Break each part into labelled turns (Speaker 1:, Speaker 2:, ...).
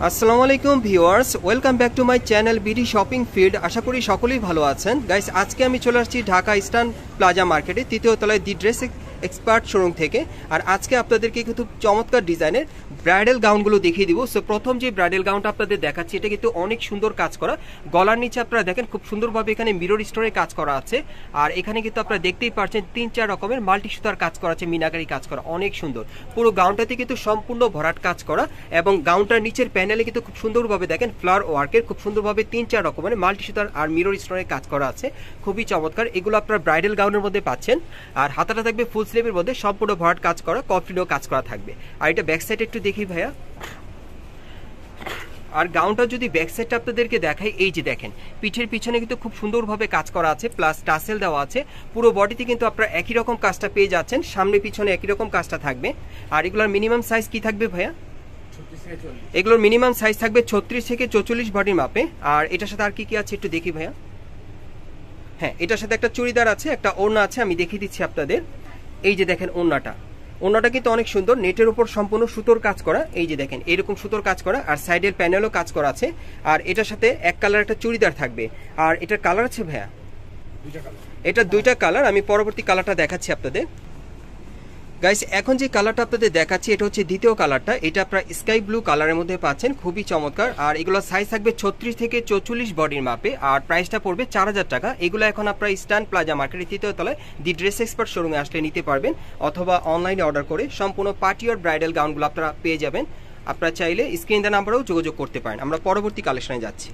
Speaker 1: আসসালামু আলাইকুম viewers, welcome back to my channel BD shopping field. আশা করি সকলেই ভালো আছেন। গাইস, আজকে আমি চলে আসছি ঢাকা ইস্টার্ন প্লাজা মার্কেটে তৃতীয় তলায় দি ড্রেস এক্সপার্ট শোরুম থেকে। আর আজকে আপনাদেরকে কিন্তু চমৎকার ডিজাইনের ব্রাইডাল গাউনগুলো দেখিয়ে দিব। সো প্রথম যে ব্রাইডাল গাউনটা আপনাদের দেখাচ্ছি, এটা কিন্তু অনেক সুন্দর কাজ করা। গলার নিচে আপনারা দেখেন খুব সুন্দরভাবে এখানে মিরর স্টোনের কাজ করা আছে। আর এখানে কিন্তু আপনারা দেখতেই পাচ্ছেন 3-4 রকমের মাল্টি সুতার কাজ করা আছে, মিনাকারি কাজ করা, অনেক সুন্দর। পুরো গাউনটাতে কিন্তু সম্পূর্ণ ভরাট কাজ করা এবং গাউনটার নিচের প্যানেলে কিন্তু খুব সুন্দরভাবে দেখেন ফ্লাওয়ার ওয়ার্কের খুব সুন্দরভাবে 3-4 রকমের মাল্টি সুতার আর মিরর স্টোনের কাজ করা আছে, খুবই চমৎকার। এগুলো আপনারা ব্রাইডাল গাউনের মধ্যে পাচ্ছেন। আর হাতাটা থাকবে ফুল স্লিভের মধ্যে, সম্পূর্ণ ভরাট কাজ করা, কফলিও কাজ করা থাকবে। আর এটা ব্যাক সাইড একটু দেখি ভাইয়া। আর গাউনটা যদি ব্যাক সাইডটা আপনাদেরকে দেখাই, এই যে দেখেন পিঠের পিছনে কিন্তু খুব সুন্দরভাবে কাজ করা আছে, প্লাস টাসেল দেওয়া আছে। পুরো বডিতে কিন্তু আপনারা একই রকম কাজটা পেয়ে যাচ্ছেন, সামনে পিছনে একই রকম কাজটা থাকবে। আর এগুলোর মিনিমাম সাইজ কি থাকবে ভাইয়া? এগুলোর মিনিমাম সাইজ থাকবে 36 থেকে 44 বডির মাপে। আর এটার সাথে আর কি কি আছে একটু দেখি ভাইয়া। হ্যাঁ, এটার সাথে একটা চুড়িদার আছে, একটা ওড়না আছে, আমি দেখিয়ে দিচ্ছি আপনাদের। এই যে দেখেন ওড়নাটা কিন্তু অনেক সুন্দর, নেটের উপর সম্পূর্ণ সুতোর কাজ করা। এই যে দেখেন এরকম সুতোর কাজ করা, আর সাইডের প্যানেলও কাজ করা আছে। আর এটার সাথে এক কালার একটা চুড়িদার থাকবে। আর এটার কালার আছে ভাইয়া, এটা দুইটা কালার। আমি পরবর্তী কালারটা দেখাচ্ছি আপনাদের। গাইস, এখন যে কালারটা আপনাদের দেখাচ্ছি এটা হচ্ছে দ্বিতীয় কালারটা। এটা আপনারা স্কাই ব্লু কালারের মধ্যে পাচ্ছেন, খুবই চমৎকার। আর এগুলো সাইজ থাকবে 36 থেকে 44 বডির মাপে। আর প্রাইসটা পড়বে 4000 টাকা। এগুলো এখন আপনারা ইস্টার্ন প্লাজা মার্কেটের তৃতীয় তলায় দি ড্রেস এক্সপার্ট শোরুমে আসলে নিতে পারবেন, অথবা অনলাইনে অর্ডার করে সম্পূর্ণ পার্টি আর ব্রাইডাল গাউনগুলো আপনারা পেয়ে যাবেন। আপনারা চাইলে স্ক্রিন দেওয়া নাম্বারেও যোগাযোগ করতে পারেন। আমরা পরবর্তী কালেকশনে যাচ্ছি।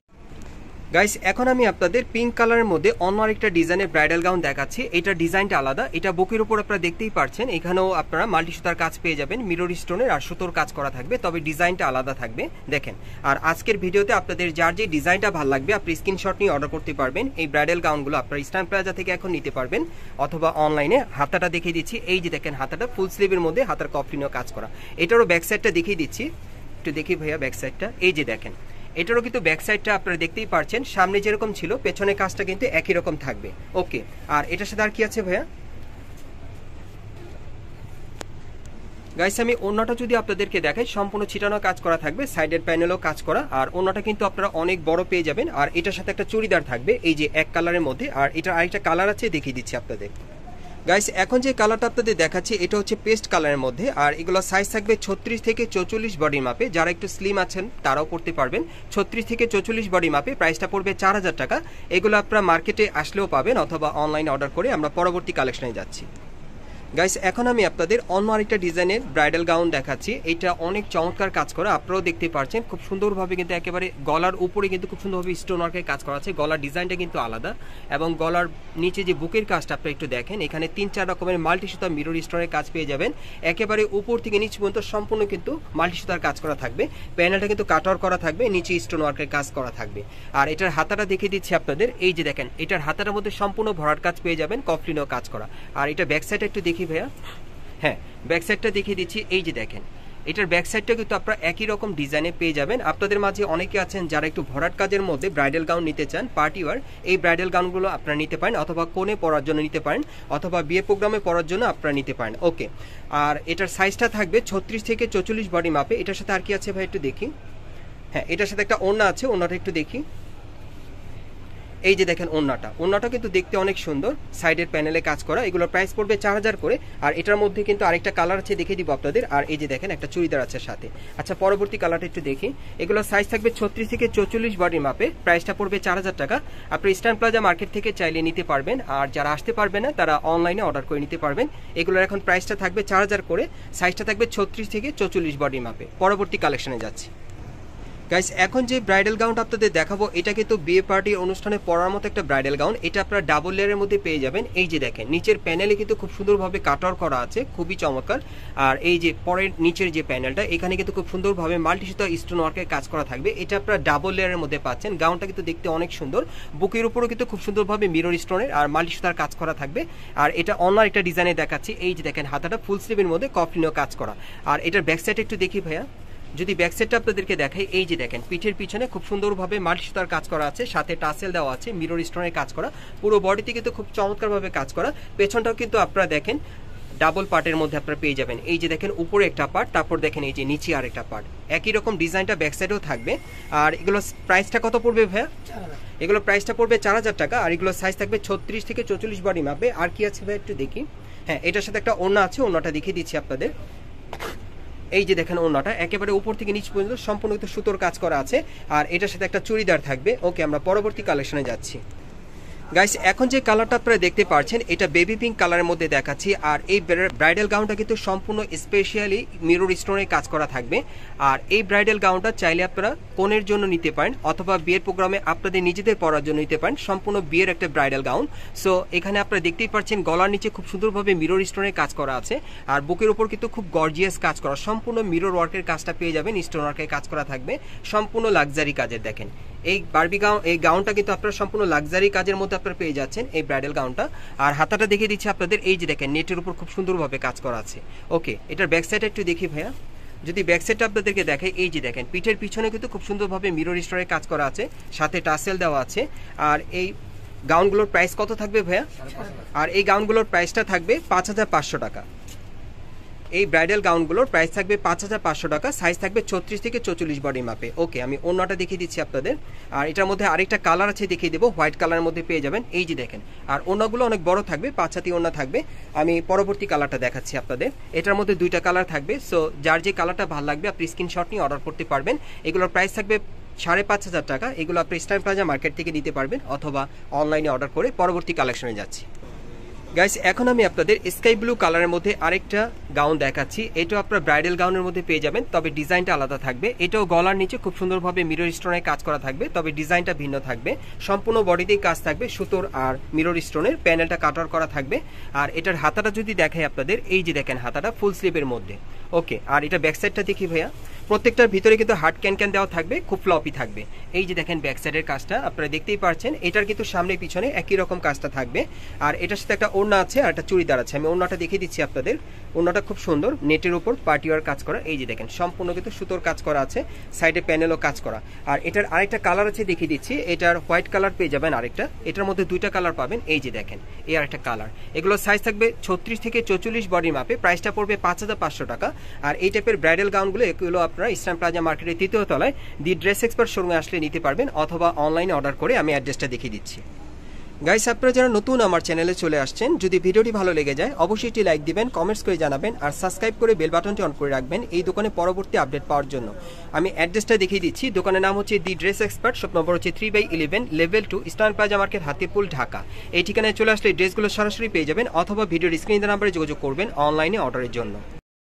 Speaker 1: গাইস, এখন আমি আপনাদের পিঙ্ক কালারের মধ্যে অন্য আরেকটা ডিজাইনের ব্রাইডাল গাউন দেখাচ্ছি। এটা ডিজাইনটা আলাদা, এটা বুকের উপর আপনারা দেখতেই পাচ্ছেন। এখানেও আপনারা মাল্টি সুতার কাজ পেয়ে যাবেন, মিরর স্টোনের আর সুতোর কাজ করা থাকবে, তবে ডিজাইনটা আলাদা থাকবে দেখেন। আর আজকের ভিডিওতে আপনাদের যার যে ডিজাইনটা ভালো লাগবে আপনি স্ক্রিনশট নিয়ে অর্ডার করতে পারবেন। এই ব্রাইডাল গাউনগুলো আপনারা ইস্টার্ন প্লাজা থেকে এখন নিতে পারবেন, অথবা অনলাইনে। হাতাটা দেখিয়ে দিচ্ছি, এই যে দেখেন হাতাটা ফুল স্লিভের মধ্যে, হাতার কফলিনও কাজ করা। এটারও ব্যাক সাইডটা দেখিয়ে দিচ্ছি, একটু দেখি ভাইয়া ব্যাক সাইডটা। এই যে দেখেন এটারও কিন্তু ব্যাক সাইডটা আপনারা দেখতেই পাচ্ছেন, সামনে যেরকম ছিল পেছনের কাজটা কিন্তু একই রকম থাকবে। ওকে, আর এটার সাথে আর কি আছে ভাইয়া? গাইস, আমি ওড়নাটা যদি আপনাদেরকে দেখাই, সম্পূর্ণ ছিটানো কাজ করা থাকবে, সাইডের প্যানেলও কাজ করা। আর ওড়নাটা কিন্তু আপনারা অনেক বড় পেয়ে যাবেন। আর এটার সাথে একটা চুড়িদার থাকবে, এই যে এক কালারের মধ্যে। আর এটার আরেকটা কালার আছে, দেখিয়ে দিচ্ছি আপনাদের। গাইস, এখন যে কালারটা আপনাদের দেখাচ্ছি এটা হচ্ছে পেস্ট কালারের মধ্যে। আর এগুলো সাইজ থাকবে 36 থেকে 44 বডির মাপে। যারা একটু স্লিম আছেন তারাও পড়তে পারবেন। 36 থেকে 44 বডি মাপে, প্রাইসটা পড়বে 4000 টাকা। এগুলো আপনারা মার্কেটে আসলেও পাবেন, অথবা অনলাইনে অর্ডার করে। আমরা পরবর্তী কালেকশনে যাচ্ছি। গাইস, এখন আমি আপনাদের অন্য আরেকটা ডিজাইনের ব্রাইডাল গাউন দেখাচ্ছি। এটা অনেক চমৎকার কাজ করা, আপনারাও দেখতে পাচ্ছেন খুব সুন্দরভাবে কিন্তু একেবারে গলার উপরে কিন্তু খুব সুন্দরভাবে স্টোন ওয়ার্কের কাজ করা আছে। গলার ডিজাইনটা কিন্তু আলাদা, এবং গলার নিচে যে বুকের কাজটা আপনারা একটু দেখেন, এখানে 3-4 রকমের মাল্টি সুতা মিরর স্টোনের কাজ পেয়ে যাবেন। একেবারে উপর থেকে নিচ পর্যন্ত সম্পূর্ণ কিন্তু মাল্টি সুতার কাজ করা থাকবে। প্যানেলটা কিন্তু কাটওয়ার করা থাকবে, নিচে স্টোন ওয়ার্কের কাজ করা থাকবে। আর এটার হাতাটা দেখিয়ে দিচ্ছি আপনাদের। এই যে দেখেন এটার হাতাটার মধ্যে সম্পূর্ণ ভরাট কাজ পেয়ে যাবেন, কফলিনও কাজ করা। আর এটা ব্যাক সাইড একটু দেখি ভাইয়া। হ্যাঁ, ব্যাক সাইডটা দেখিয়ে দিচ্ছি। এই যে দেখেন এটার ব্যাক সাইডটা কিন্তু আপনারা একই রকম ডিজাইনে পেয়ে যাবেন। আপনাদের মাঝে অনেকে আছেন যারা একটু ভরাট কাজের মধ্যে ব্রাইডাল গাউন নিতে চান, পার্টি ওয়ার, এই ব্রাইডাল গাউনগুলো আপনারা নিতে পারেন, অথবা কোণে পরার জন্য নিতে পারেন, অথবা বিয়ে প্রোগ্রামে পরার জন্য আপনারা নিতে পারেন। ওকে, আর এটার সাইজটা থাকবে 36 থেকে 44 বডি মাপে। এটার সাথে আর কি আছে ভাই একটু দেখি। হ্যাঁ, এটার সাথে একটা ওড়না আছে, ওড়নাটা একটু দেখি। এই যে দেখেন ওড়নাটা কিন্তু দেখতে অনেক সুন্দর, সাইডের প্যানেলে কাজ করা। এগুলোর প্রাইস পড়বে 4000 করে। আর এটার মধ্যে কিন্তু আরেকটা কালার আছে, দেখিয়ে দিব আপনাদের। আর এই যে দেখেন একটা চুড়িদার আছে সাথে। আচ্ছা, পরবর্তী কালারটা একটু দেখি। এগুলোর সাইজ থাকবে 36 থেকে 44 বডির মাপে, প্রাইসটা পড়বে 4000 টাকা। আপনি ইস্টার্ন প্লাজা মার্কেট থেকে চাইলে নিতে পারবেন। আর যারা আসতে পারবে না তারা অনলাইনে অর্ডার করে নিতে পারবেন। এগুলোর এখন প্রাইসটা থাকবে 4000 করে, সাইজটা থাকবে 36 থেকে 44 বডির মাপে। পরবর্তী কালেকশনে যাচ্ছি। গাইস, এখন যে ব্রাইডাল গাউনটা আপনাদের দেখাবো এটা কিন্তু বিয়ে পার্টির অনুষ্ঠানে পরার মতো একটা ব্রাইডাল গাউন। এটা আপনারা ডাবল লেয়ারের মধ্যে পেয়ে যাবেন। এই যে দেখেন নিচের প্যানেলে কিন্তু খুব সুন্দরভাবে কাটওয়ার করা আছে, খুবই চমৎকার। আর এই যে পরের নিচের যে প্যানেলটা, এখানে কিন্তু খুব সুন্দরভাবে মাল্টি সুতা স্টোন ওয়ার্কের কাজ করা থাকবে। এটা আপনারা ডাবল লেয়ারের মধ্যে পাচ্ছেন। গাউনটা কিন্তু দেখতে অনেক সুন্দর, বুকের উপরও কিন্তু খুব সুন্দরভাবে মিরর স্টোনের আর মাল্টি সুতার কাজ করা থাকবে। আর এটা অন্য একটা ডিজাইনে দেখাচ্ছি। এই যে দেখেন হাতাটা ফুল স্লিভের মধ্যে কফলিনও কাজ করা। আর এটার ব্যাক সাইড একটু দেখি ভাইয়া। যদি ব্যাক সাইডটা আপনাদেরকে দেখাই, এই যে দেখেন পিঠের পিছনে খুব সুন্দরভাবে মাল্টি সুতার কাজ করা আছে, সাথে টাসেল দেওয়া আছে, মিরর স্টোনের কাজ করা। পুরো বডিতে কিন্তু খুব চমৎকারভাবে কাজ করা। পেছনটাও কিন্তু আপনারা দেখেন ডাবল পার্টের মধ্যে আপনারা পেয়ে যাবেন। এই যে দেখেন উপরে একটা পার্ট, তারপর দেখেন এই যে নিচে আরেকটা পার্ট, একই রকম ডিজাইনটা ব্যাক সাইডেও থাকবে। আর এগুলো প্রাইসটা কত পড়বে ভাইয়া? এগুলো প্রাইসটা পড়বে 4000 টাকা। আর এগুলো সাইজ থাকবে 36 থেকে 44 বডি মাপে। আর কি আছে ভাই একটু দেখি। হ্যাঁ, এটার সাথে একটা ওড়না আছে, ওড়নাটা দেখিয়ে দিচ্ছি আপনাদের। এই যে দেখেন ওড়নাটা একেবারে উপর থেকে নিচ পর্যন্ত সম্পূর্ণ সুতোর কাজ করা আছে। আর এটার সাথে একটা চুড়িদার থাকবে। ওকে, আমরা পরবর্তী কালেকশনে যাচ্ছি। গাইস, এখন যে কালারটা আপনারা দেখতে পাচ্ছেন এটা বেবি পিঙ্ক কালারের মধ্যে দেখাচ্ছি। আর এই ব্রাইডাল গাউনটা কিন্তু সম্পূর্ণ স্পেশালি মিরর স্টোনের কাজ করা থাকবে। আর এই ব্রাইডাল গাউনটা চাইলে আপনারা কনের জন্য নিতে পারেন, অথবা বিয়ের প্রোগ্রামে আপনাদের নিজেদের পরার জন্য নিতে পারেন। সম্পূর্ণ বিয়ের একটা ব্রাইডাল গাউন। সো এখানে আপনারা দেখতেই পাচ্ছেন গলার নিচে খুব সুন্দরভাবে মিরর স্টোনের কাজ করা আছে। আর বুকের উপর কিন্তু খুব গর্জিয়াস কাজ করা, সম্পূর্ণ মিরর ওয়ার্কের কাজটা পেয়ে যাবেন, স্টোন ওয়ার্কের কাজ করা থাকবে, সম্পূর্ণ লাক্সারি কাজের। দেখেন এই বারবি গাউন, এই গাউনটা কিন্তু আপনারা সম্পূর্ণ লাক্সারি কাজের মধ্যে আপনারা পেয়ে যাচ্ছেন এই ব্রাইডাল গাউনটা। আর হাতাটা দেখিয়ে দিচ্ছি আপনাদের। এই যে দেখেন নেটের উপর খুব সুন্দরভাবে কাজ করা আছে। ওকে, এটার ব্যাক সাইডটা একটু দেখি ভাইয়া। যদি ব্যাক সাইডটা আপনাদেরকে দেখে, এই যে দেখেন পিঠের পিছনে কিন্তু খুব সুন্দরভাবে মিরর স্টোনের কাজ করা আছে, সাথে টাসেল দেওয়া আছে। আর এই গাউনগুলোর প্রাইস কত থাকবে ভাইয়া? আর এই গাউনগুলোর প্রাইসটা থাকবে 5500 টাকা। এই ব্রাইডাল গাউনগুলোর প্রাইস থাকবে 5500 টাকা। সাইজ থাকবে 36 থেকে 44 বডি মাপে। ওকে, আমি ওড়নাটা দেখিয়ে দিচ্ছি আপনাদের। আর এটার মধ্যে আরেকটা কালার আছে, দেখিয়ে দেবো, হোয়াইট কালারের মধ্যে পেয়ে যাবেন। এই যে দেখেন, আর ওড়নাগুলো অনেক বড় থাকবে, 5 হাতি ওড়না থাকবে। আমি পরবর্তী কালারটা দেখাচ্ছি আপনাদের। এটার মধ্যে দুইটা কালার থাকবে। সো যার যে কালারটা ভালো লাগবে আপনি স্ক্রিনশট নিয়ে অর্ডার করতে পারবেন। এগুলোর প্রাইস থাকবে 5500 টাকা। এগুলো আপনি ইস্টার্ন প্লাজা মার্কেট থেকে নিতে পারবেন, অথবা অনলাইনে অর্ডার করে। পরবর্তী কালেকশনে যাচ্ছি। গাইস, এখন আমি আপনাদের স্কাই ব্লু কালারের মধ্যে আরেকটা গাউন দেখাচ্ছি। এটাও আপনারা ব্রাইডাল গাউনের মধ্যে পেয়ে যাবেন, তবে ডিজাইনটা আলাদা থাকবে। এটাও গলার নিচে খুব সুন্দরভাবে মিরর স্টোনের কাজ করা থাকবে, তবে ডিজাইনটা ভিন্ন থাকবে। সম্পূর্ণ বডিতেই কাজ থাকবে সুতোর আর মিরর স্টোনের, প্যানেলটা কাটার করা থাকবে। আর এটার হাতাটা যদি দেখাই আপনাদের, এই যে দেখেন হাতাটা ফুল স্লিভের মধ্যে। ওকে, আর এটা ব্যাক সাইডটা দেখি ভাইয়া। প্রত্যেকটার ভিতরে কিন্তু হার্ড ক্যান দেওয়া থাকবে, খুব ফ্লপি থাকবে। এই যে দেখেন ব্যাক সাইডের কাজটা আপনারা দেখতেই পাচ্ছেন। এটার কিন্তু সামনে পিছনে একই রকম কাজটা থাকবে। আর এটার সাথে একটা ওড়না আছে আর একটা চুড়িদার আছে। আমি ওড়নাটা দেখিয়ে দিচ্ছি আপনাদের। ওড়নাটা খুব সুন্দর, নেটের উপর পার্টিওয়ার কাজ করা। এই যে দেখেন সম্পূর্ণ কিন্তু সুতোর কাজ করা আছে, সাইডে প্যানেলও কাজ করা। আর এটার আরেকটা কালার আছে, দেখিয়ে দিচ্ছি। এটার হোয়াইট কালার পেয়ে যাবেন আরেকটা। এটার মধ্যে দুইটা কালার পাবেন। এই যে দেখেন এই আরেকটা কালার। এগুলো সাইজ থাকবে 36 থেকে 44 বডি মাপে। প্রাইসটা পড়বে 5500 টাকা। আর এই টাইপের ব্রাইডাল গাউনগুলো এগুলো আপনারা ইস্টার্ন প্লাজা মার্কেটের 3য় তলায় দি ড্রেস এক্সপার্ট শোরুমে আসলে নিতে পারবেন, অথবা অনলাইনে অর্ডার করে। আমি অ্যাড্রেসটা দেখিয়ে দিচ্ছি। গাইস, আপনারা যারা নতুন আমার চ্যানেলে চলে আসছেন, যদি ভিডিওটি ভালো লেগে যায় অবশ্যই একটি লাইক দিবেন, কমেন্টস করে জানাবেন, আর সাবস্ক্রাইব করে বেল বাটনটি অন করে রাখবেন এই দোকানে পরবর্তী আপডেট পাওয়ার জন্য। আমি অ্যাড্রেসটা দেখিয়ে দিচ্ছি। দোকানের নাম হচ্ছে the dress expert, shop number হচ্ছে 3/11, level 2, eastern plaza market, Hatirpool, Dhaka. এই ঠিকানায় চলে আসলে ড্রেসগুলো সরাসরি পেয়ে যাবেন, অথবা ভিডিওর স্ক্রিনে নাম্বারে যোগাযোগ করবেন অনলাইনে অর্ডারের জন্য।